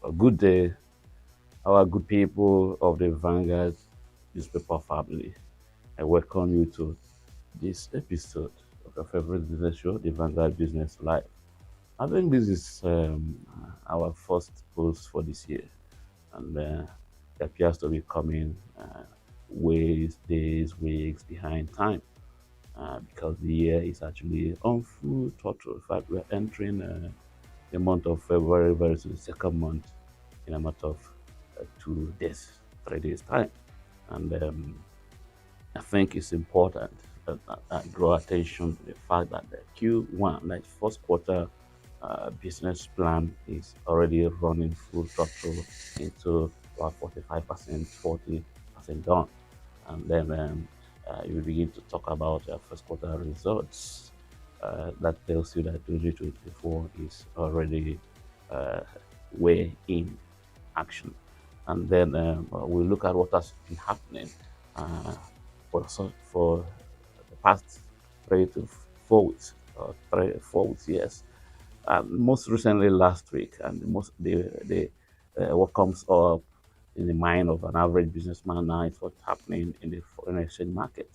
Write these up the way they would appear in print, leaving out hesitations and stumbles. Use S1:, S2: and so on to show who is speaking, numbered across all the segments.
S1: A good day, our good people of the Vanguard newspaper family. I welcome you to this episode of your favorite business show, the Vanguard Business Live. I think this is our first post for this year, and it appears to be coming ways, days, weeks behind time because the year is actually on full throttle. In fact, we're entering the month of February, very soon, the second month in a matter of 2 days, 3 days time. And I think it's important that I draw attention to the fact that the Q1, like first quarter business plan, is already running full throttle into about 45%, 40% done. And then you begin to talk about first quarter results. That tells you that 2024 is already uh, way in action. And then we look at what has been happening uh, for the past 3 to 4 weeks, 3 4 weeks, yes. Most recently last week, and what comes up in the mind of an average businessman now is what's happening in the foreign exchange market.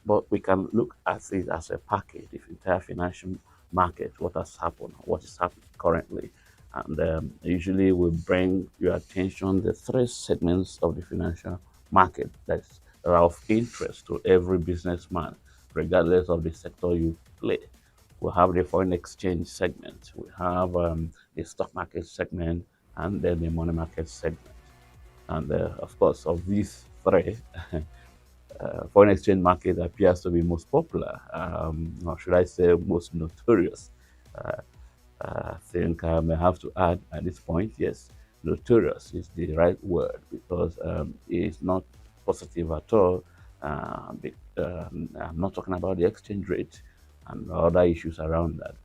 S1: But we can look at it as a package, the entire financial market, what has happened, what is happening currently. And usually we bring your attention the three segments of the financial market that are of interest to every businessman, regardless of the sector you play. We have the foreign exchange segment, we have the stock market segment, and then the money market segment. And of course, of these three, foreign exchange market appears to be most popular, or should I say, most notorious. Uh, I think I may have to add at this point, yes, notorious is the right word because it's not positive at all. I'm not talking about the exchange rate and other issues around that.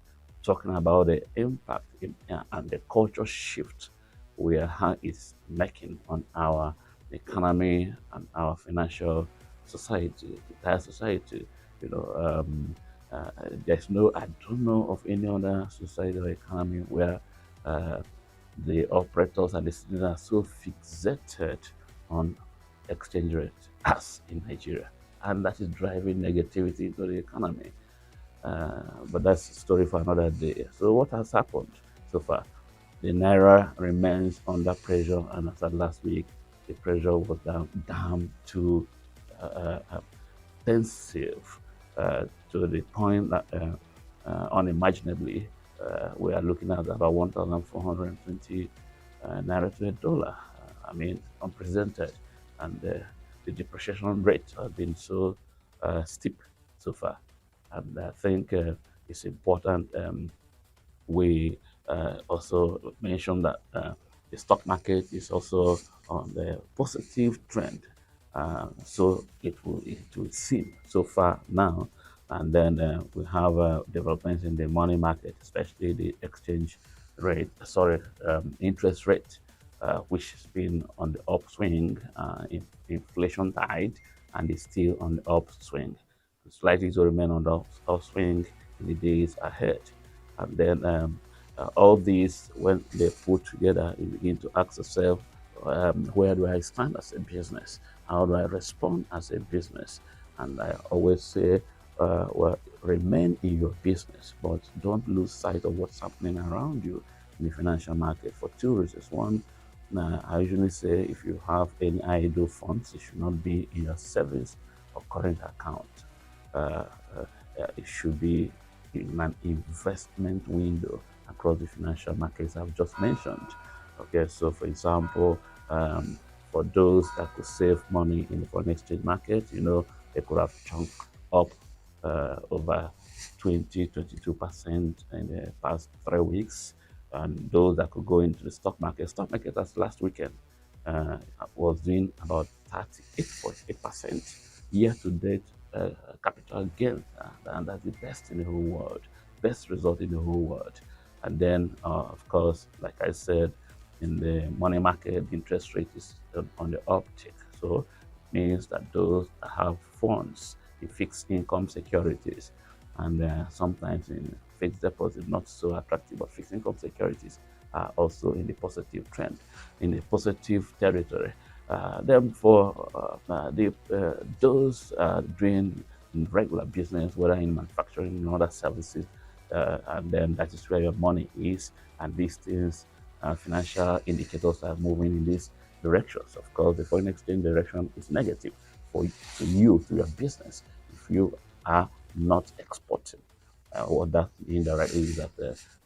S1: Talking about the impact and the culture shift where how it's making on our economy and our financial society, entire society. You know, there's no, I don't know of any other society or economy where uh, the operators and the citizens are so fixated on exchange rate as in Nigeria. And that is driving negativity into the economy. But that's a story for another day. So, what has happened so far? The naira remains under pressure, and as of last week, the pressure was down to pensive to the point that unimaginably we are looking at about 1,420 naira to a dollar. I mean, unprecedented, and the depreciation rate has been so steep so far. And I think it's important we also mentioned that the stock market is also on the positive trend. So it will seem so far now. And then we have developments in the money market, especially the exchange rate, sorry, interest rate, which has been on the upswing, inflation died, and is still on the upswing. It's likely to remain on the upswing in the days ahead. And then all these, when they put together, you begin to ask yourself, where do I stand as a business? How do I respond as a business? And I always say, well, remain in your business, but don't lose sight of what's happening around you in the financial market for two reasons. One, I usually say if you have any idle funds, it should not be in your savings or current account. Uh, it should be in an investment window across the financial markets I've just mentioned. Okay, so for example, for those that could save money in the foreign exchange market, they could have chunked up over 22% in the past 3 weeks. And those that could go into the stock market as last weekend uh, was doing about 38.8% year to date capital gain. And that's the best in the whole world, best result in the whole world. And then, of course, like I said, in the money market, the interest rate is on the uptick. So it means that those that have funds in fixed income securities and sometimes in fixed deposit, not so attractive, but fixed income securities are also in the positive trend, in the positive territory. Therefore, those doing regular business, whether in manufacturing and other services, and then that is where your money is, and these things, financial indicators are moving in these directions. Of course, the foreign exchange direction is negative for to you, to your business, if you are not exporting. What that indirectly is that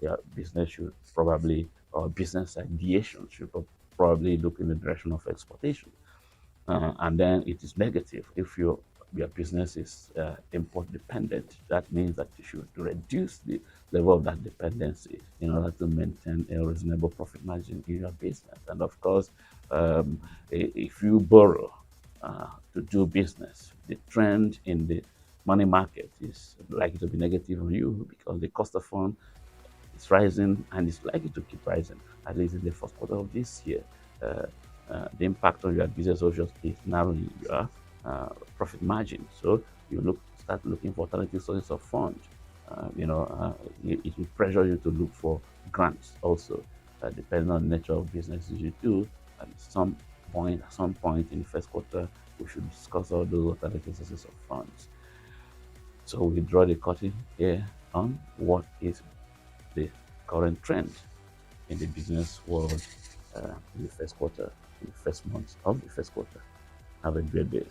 S1: your business should probably, or business ideation should probably look in the direction of exportation. And then it is negative if your business is import dependent. That means that you should reduce the level of that dependency in order to maintain a reasonable profit margin in your business. And of course, if you borrow to do business, the trend in the money market is likely to be negative on you because the cost of fund is rising and it's likely to keep rising, at least in the first quarter of this year. Uh, the impact on your business obviously is narrowing your profit margin. So you start looking for alternative sources of funds. It will pressure you to look for grants also, depending on the nature of businesses you do. At some point in the first quarter, we should discuss all those alternative sources of funds. So we draw the curtain here on what is the current trend in the business world in the first quarter, in the first months of the first quarter. Have a great day.